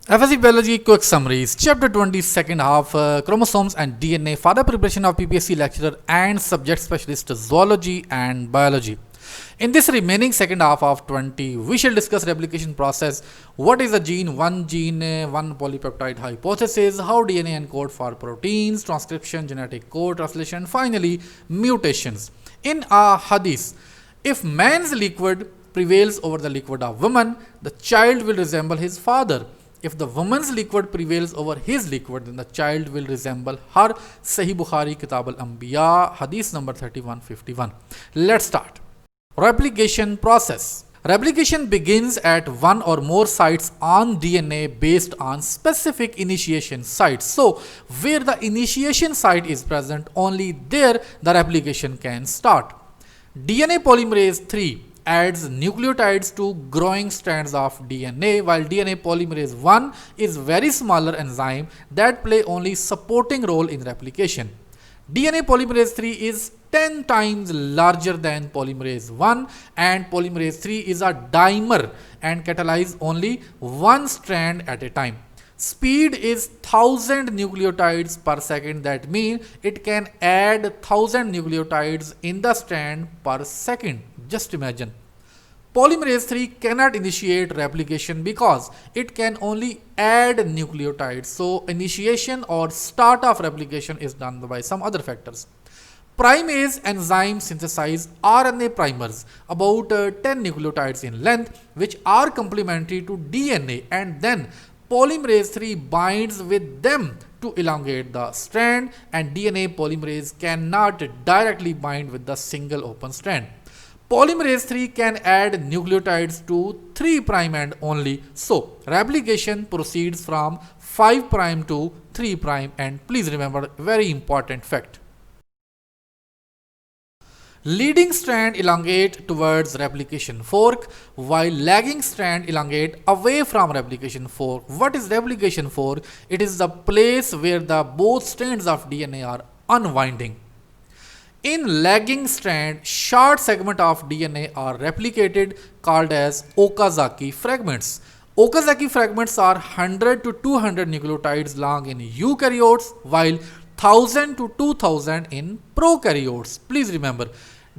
FSC Biology Quick Summaries, Chapter 20, second half, Chromosomes and DNA, Further preparation of PPSC lecturer and subject specialist zoology and biology. In this remaining second half of 20, we shall discuss replication process, what is a gene, one polypeptide hypothesis, how DNA encode for proteins, transcription, genetic code, translation, finally mutations. In a hadith, if man's liquid prevails over the liquid of woman, the child will resemble his father. If the woman's liquid prevails over his liquid, then the child will resemble her. Sahih Bukhari, Kitab al-Anbiya, Hadith number 3151. Let's start. Replication process. Replication begins at one or more sites on DNA based on specific initiation sites. So, where the initiation site is present, only there the replication can start. DNA polymerase 3 adds nucleotides to growing strands of DNA, while DNA polymerase 1 is very smaller enzyme that play only supporting role in replication. DNA polymerase 3 is 10 times larger than polymerase 1, and polymerase 3 is a dimer and catalyze only one strand at a time. Speed is 1000 nucleotides per second. That means it can add 1000 nucleotides in the strand per second. Just imagine. Polymerase 3 cannot initiate replication because it can only add nucleotides. So initiation or start of replication is done by some other factors. Primase enzymes synthesize RNA primers about 10 nucleotides in length, which are complementary to DNA, and then polymerase 3 binds with them to elongate the strand, and DNA polymerase cannot directly bind with the single open strand. Polymerase 3 can add nucleotides to 3' end only. So, replication proceeds from 5' to 3', and please remember very important fact. Leading strand elongate towards replication fork, while lagging strand elongate away from replication fork. What is replication fork? It is the place where the both strands of DNA are unwinding. In lagging strand, short segment of DNA are replicated called as Okazaki fragments. Okazaki fragments are 100 to 200 nucleotides long in eukaryotes, while 1000 to 2000 in prokaryotes. Please remember,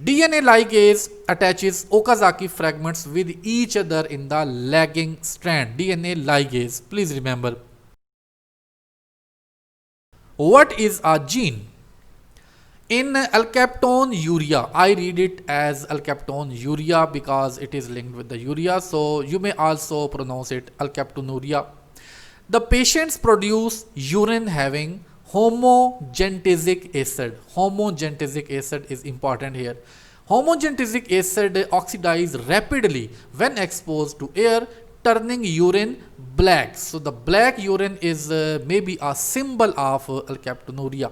DNA ligase attaches Okazaki fragments with each other in the lagging strand. DNA ligase, please remember. What is a gene? In alkaptonuria, I read it as alkaptonuria because it is linked with the urea, so you may also pronounce it alkaptonuria. The patients produce urine having homogentisic acid. Homogentisic acid is important here. Homogentisic acid oxidizes rapidly when exposed to air, turning urine black. So the black urine is maybe a symbol of alkaptonuria.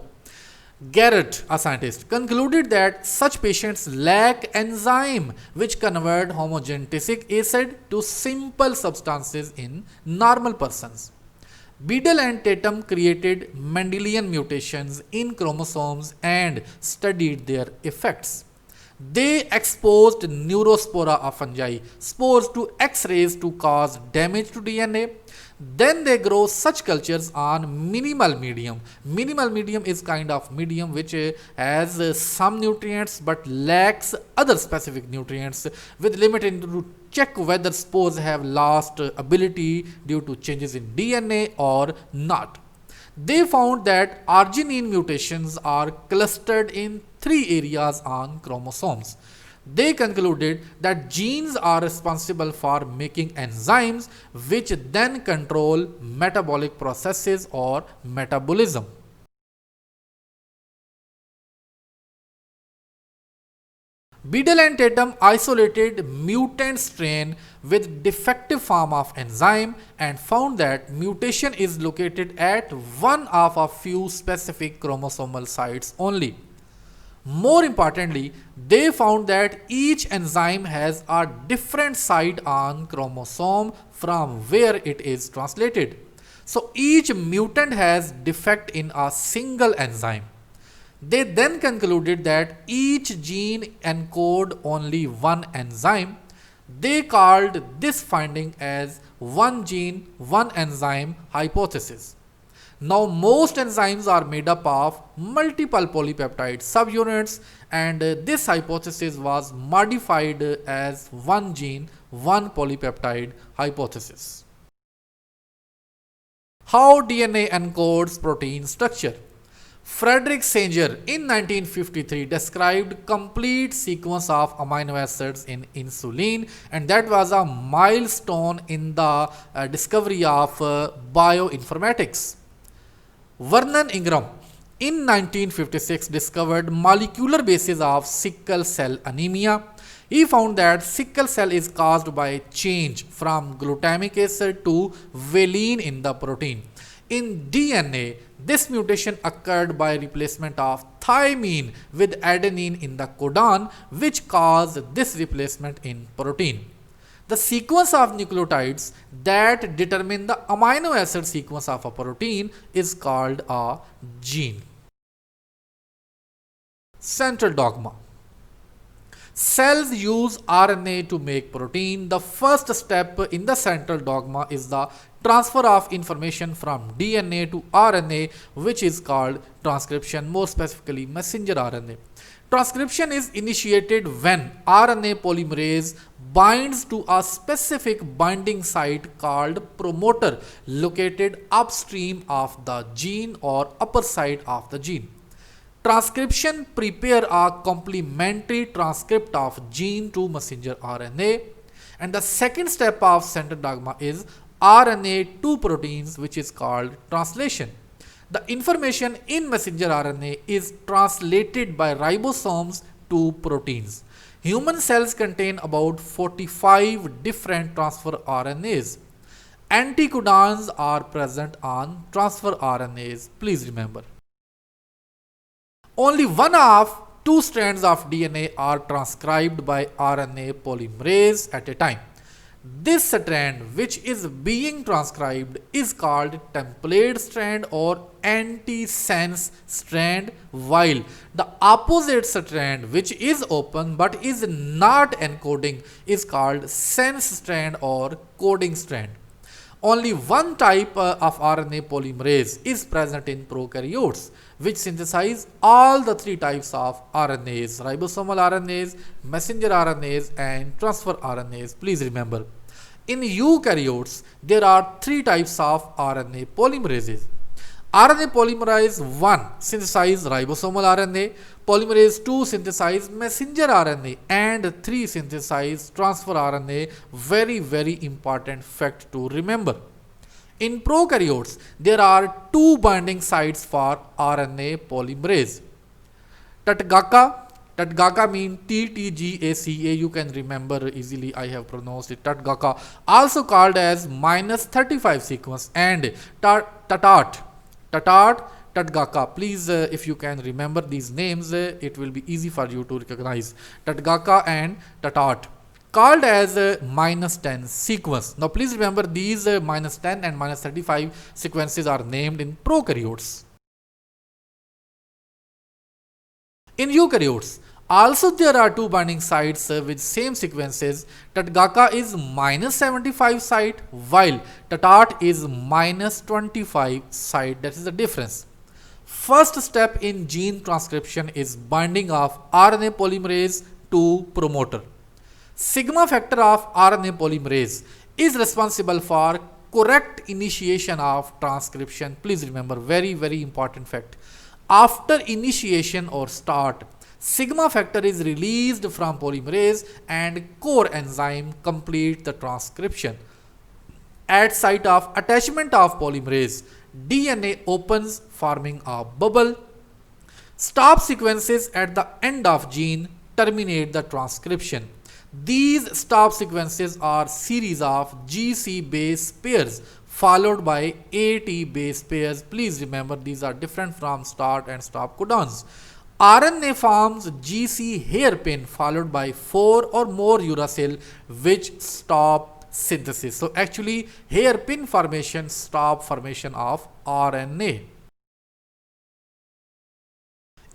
Garrett, a scientist, concluded that such patients lack enzyme which convert homogentisic acid to simple substances in normal persons. Beadle and Tatum created Mendelian mutations in chromosomes and studied their effects. They exposed neurospora of fungi spores to X-rays to cause damage to DNA. Then they grow such cultures on minimal medium. Minimal medium is kind of medium which has some nutrients but lacks other specific nutrients, with limited to check whether spores have lost ability due to changes in DNA or not. They found that arginine mutations are clustered in 3 areas on chromosomes. They concluded that genes are responsible for making enzymes which then control metabolic processes or metabolism. Beadle and Tatum isolated mutant strain with defective form of enzyme and found that mutation is located at one of a few specific chromosomal sites only. More importantly, they found that each enzyme has a different site on chromosome from where it is translated. So each mutant has defect in a single enzyme. They then concluded that each gene encodes only one enzyme. They called this finding as one gene, one enzyme hypothesis. Now, most enzymes are made up of multiple polypeptide subunits, and this hypothesis was modified as one gene, one polypeptide hypothesis. How DNA encodes protein structure? Frederick Sanger in 1953 described complete sequence of amino acids in insulin, and that was a milestone in the discovery of bioinformatics. Vernon Ingram in 1956 discovered molecular basis of sickle cell anemia. He found that sickle cell is caused by change from glutamic acid to valine in the protein. In DNA, this mutation occurred by replacement of thymine with adenine in the codon, which caused this replacement in protein. The sequence of nucleotides that determine the amino acid sequence of a protein is called a gene. Central dogma. Cells use RNA to make protein. The first step in the central dogma is the transfer of information from DNA to RNA, which is called transcription, more specifically messenger RNA. Transcription is initiated when RNA polymerase binds to a specific binding site called promoter located upstream of the gene or upper side of the gene. Transcription prepare a complementary transcript of gene to messenger RNA, and the second step of central dogma is RNA to proteins, which is called translation. The information in messenger RNA is translated by ribosomes to proteins. Human cells contain about 45 different transfer RNAs. Anticodons are present on transfer RNAs. Please remember. Only one of two strands of DNA are transcribed by RNA polymerase at a time. This strand which is being transcribed is called template strand or antisense strand, while the opposite strand which is open but is not encoding is called sense strand or coding strand. Only one type of RNA polymerase is present in prokaryotes, which synthesize all the three types of RNAs: ribosomal RNAs, messenger RNAs, and transfer RNAs. Please remember. In eukaryotes, there are three types of RNA polymerases. RNA polymerase 1 synthesize ribosomal RNA, polymerase 2 synthesize messenger RNA, and 3 synthesize transfer RNA. Very important fact to remember. In prokaryotes, there are two binding sites for RNA polymerase. Tatgaka means TTGACA. You can remember easily. I have pronounced it Tatgaka, also called as -35 sequence, and Tatgaka. Please, if you can remember these names, it will be easy for you to recognize. Tatgaka and Tatat, called as -10 sequence. Now, please remember these -10 and -35 sequences are named in prokaryotes. In eukaryotes, also there are two binding sites with same sequences. Tatgaka is -75 site, while Tatat is -25 site. That is the difference. First step in gene transcription is binding of RNA polymerase to promoter. Sigma factor of RNA polymerase is responsible for correct initiation of transcription. Please remember, very important fact. After initiation or start, sigma factor is released from polymerase and core enzyme complete the transcription. At site of attachment of polymerase, DNA opens forming a bubble. Stop sequences at the end of gene terminate the transcription. These stop sequences are series of GC base pairs followed by AT base pairs. Please remember these are different from start and stop codons. RNA forms GC hairpin followed by 4 or more uracil which stop synthesis. So actually hairpin formation stop formation of RNA.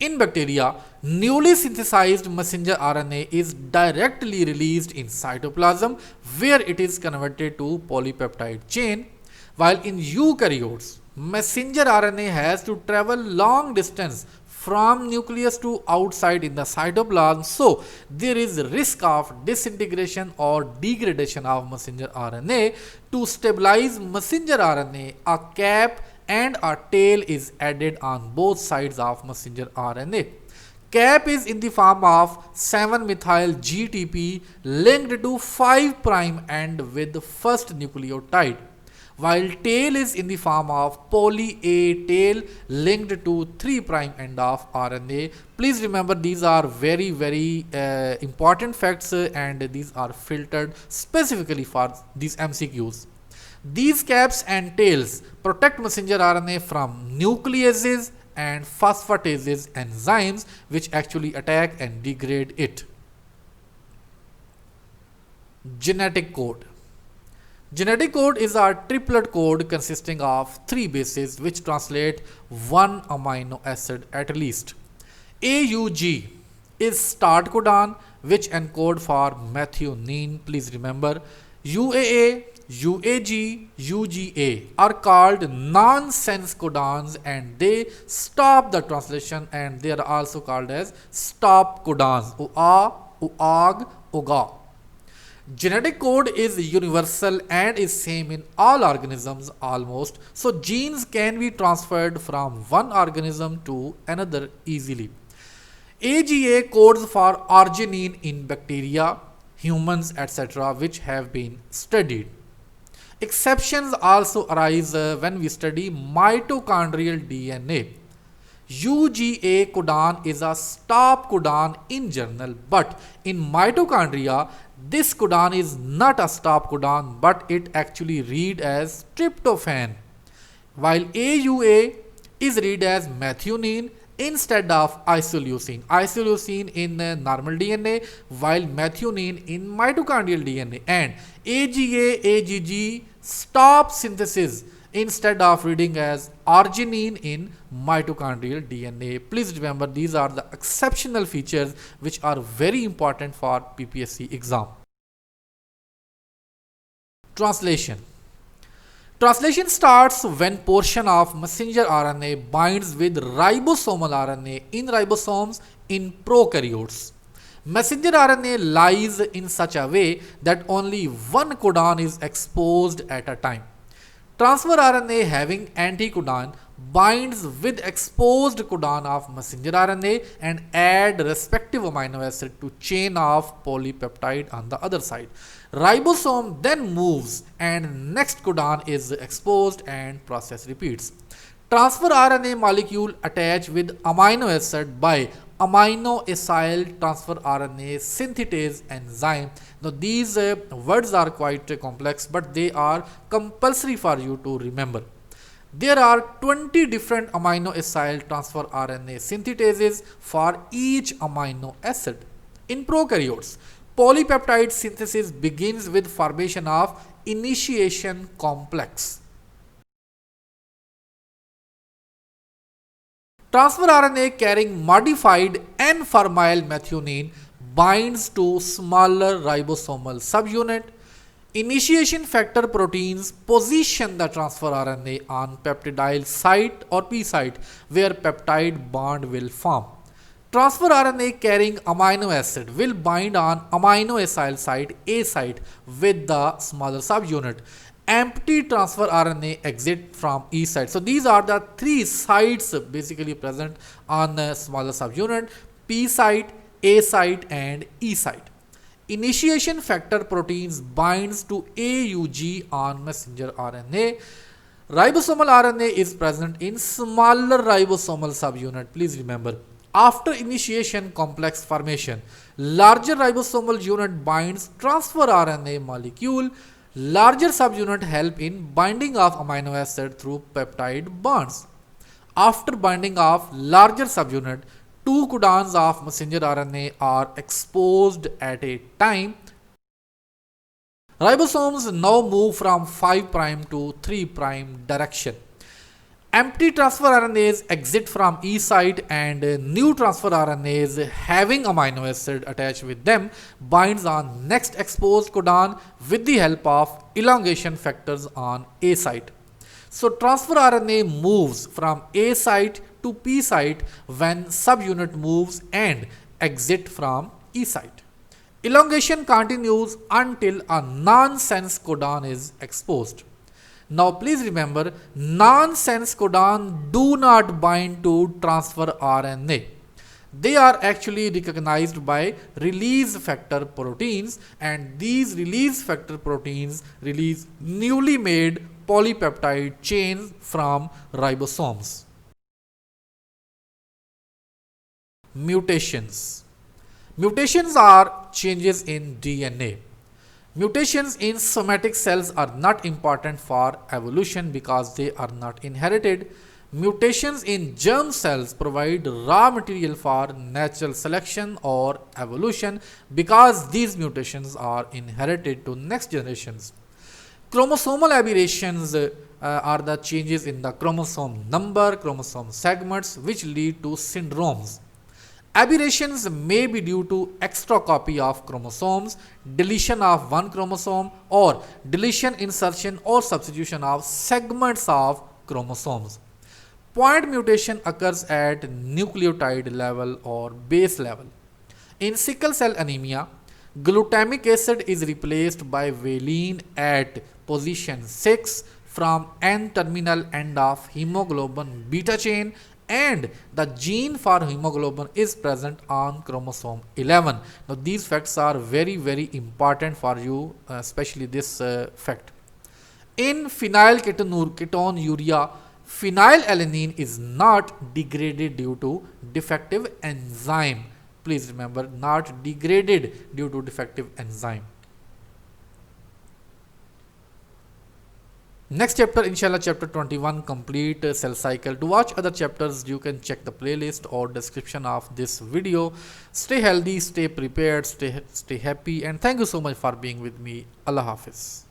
In bacteria, newly synthesized messenger RNA is directly released in cytoplasm where it is converted to polypeptide chain, while in eukaryotes, messenger RNA has to travel long distance from nucleus to outside in the cytoplasm, so there is risk of disintegration or degradation of messenger RNA. To stabilize messenger RNA, a cap and a tail is added on both sides of messenger RNA. Cap is in the form of 7-methyl GTP linked to 5' end with first nucleotide, while tail is in the form of poly A tail linked to 3' end of RNA. Please remember, these are very important facts and these are filtered specifically for these MCQs. These caps and tails protect messenger RNA from nucleases and phosphatases enzymes which actually attack and degrade it. Genetic code. Genetic code is a triplet code consisting of 3 bases which translate one amino acid at least. AUG is start codon which encode for methionine. Please remember, UAA, UAG, UGA are called nonsense codons and they stop the translation, and they are also called as stop codons. UA, UAG, UGA. Genetic code is universal and is same in all organisms almost, so genes can be transferred from one organism to another easily. AGA codes for arginine in bacteria, humans, etc., which have been studied. Exceptions also arise when we study mitochondrial DNA. UGA codon is a stop codon in general, but in mitochondria, this codon is not a stop codon, but it actually read as tryptophan, while AUA is read as methionine instead of isoleucine. Isoleucine in normal DNA, while methionine in mitochondrial DNA, and AGA, AGG stop synthesis instead of reading as arginine in mitochondrial DNA. Please remember, these are the exceptional features which are very important for PPSC exam. Translation. Translation starts when portion of messenger RNA binds with ribosomal RNA in ribosomes in prokaryotes. Messenger RNA lies in such a way that only one codon is exposed at a time. Transfer RNA having anticodon binds with exposed codon of messenger RNA and add respective amino acid to chain of polypeptide on the other side. Ribosome then moves and next codon is exposed and process repeats. Transfer RNA molecule attach with amino acid by amino acyl transfer RNA synthetase enzyme. Now these words are quite complex, but they are compulsory for you to remember. There are 20 different amino acyl transfer RNA synthetases for each amino acid. In prokaryotes, polypeptide synthesis begins with formation of initiation complex. Transfer RNA carrying modified N-formyl methionine binds to smaller ribosomal subunit. Initiation factor proteins position the transfer RNA on peptidyl site or P site where peptide bond will form. Transfer RNA carrying amino acid will bind on amino acyl site A site with the smaller subunit. Empty transfer RNA exit from E site. So these are the 3 sites basically present on the smaller subunit: P site, A site and E site. Initiation factor proteins binds to AUG on messenger RNA. Ribosomal RNA is present in smaller ribosomal subunit. Please remember, after initiation complex formation, larger ribosomal unit binds transfer RNA molecule. Larger subunit help in binding of amino acid through peptide bonds. After binding of larger subunit, 2 codons of messenger RNA are exposed at a time. Ribosomes now move from 5' to 3' direction. Empty transfer RNAs exit from E site and new transfer RNAs having amino acid attached with them binds on next exposed codon with the help of elongation factors on A site. So transfer RNA moves from A site to P site when subunit moves and exit from E site. Elongation continues until a nonsense codon is exposed. Now please remember, nonsense codon do not bind to transfer RNA. They are actually recognized by release factor proteins, and these release factor proteins release newly made polypeptide chains from ribosomes. Mutations. Mutations are changes in DNA. Mutations in somatic cells are not important for evolution because they are not inherited. Mutations in germ cells provide raw material for natural selection or evolution because these mutations are inherited to next generations. Chromosomal aberrations are the changes in the chromosome number, chromosome segments, which lead to syndromes. Aberrations may be due to extra copy of chromosomes, deletion of one chromosome, or deletion, insertion, or substitution of segments of chromosomes. Point mutation occurs at nucleotide level or base level. In sickle cell anemia, glutamic acid is replaced by valine at position 6 from N-terminal end of hemoglobin beta chain, and the gene for hemoglobin is present on chromosome 11. Now these facts are very important for you, especially this fact. In phenylketonuria, phenylalanine is not degraded due to defective enzyme. Please remember, not degraded due to defective enzyme. Next chapter, inshallah, chapter 21, complete cell cycle. To watch other chapters, you can check the playlist or description of this video. Stay healthy, stay prepared, stay happy, and thank you so much for being with me. Allah Hafiz.